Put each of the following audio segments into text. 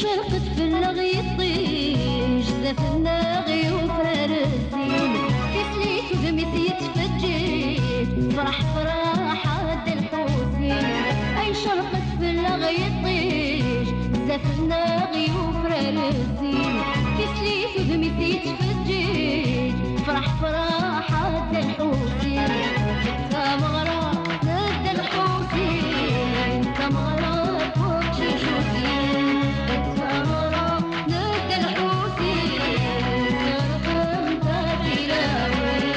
شرقت في اللغي الطيش زفنا غيوم فرزين كسليت ودمت يتفجيت فرح فرح عد الحوسين اي شرقت في اللغي الطيش زفنا غيوم فرزين كسليت ودمت يتفجيت فرح فرح عد الحوسين تمغرى ند الحوسين تمغرى فوق شيشوسين تمغرى ند الحوسين سرقم تاكلاوين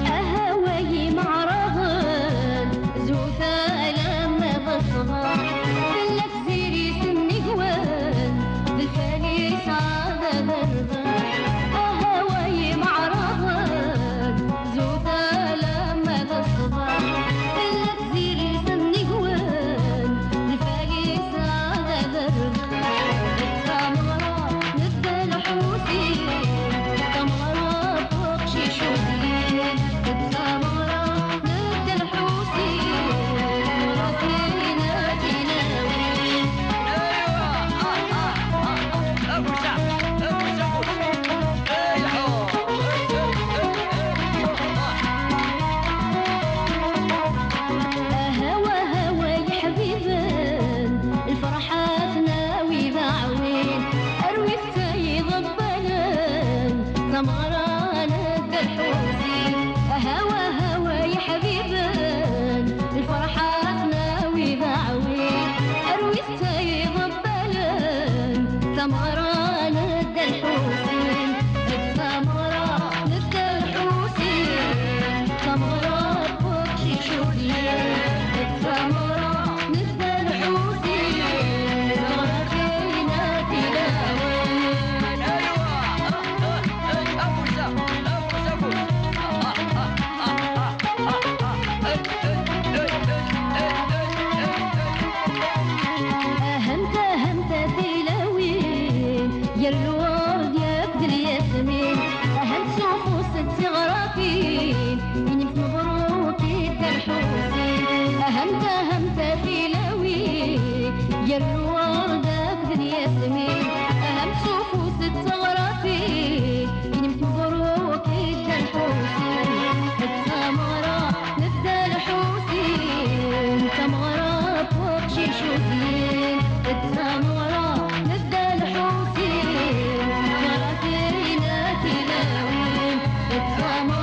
أهواي مع رغد زوثا لما بصغر فلك زيري سني قوان بالفاني سعادة برغد أهواي مع رغد زوثا لما بصغر فلك زيري سني قوان بالفاني سعادة برغد تمغرى نبدا الحوسين تمغرى فوق شيشوسين تمغرى نبدا الحوسين ورافينا تلاوين ابو شعب ابو شعب هوا هوا يا حبيبان الفرحات ناوي بعوين اروي السيد الضلال زمران الحوسين هوا هوا يا حبيبان الفرحات ناوي بعوين اروي السيد الضلال زمران الحوسين الزمرة نبدا الحوسين زمرة فوق شيشوسين الزمرة نبدا الحوسين زمرة فينا تلاوين ابو شعب ابو شعب أهمت أهمت تلاوين يا الورد يا كد الياسمين أهمت شوفوا ست غرافين ينمت مبروك الحوسين أهمت أهمت تلاوين يا الورد يا كد الياسمين أهمت شوفوا ست غرافين ينمت مبروك الحوسين التمغرى نبدا الحوسين تمغرى فوق شيشوسين التمغرى نبدا الحوسين غرافينا تلاوين التمغرى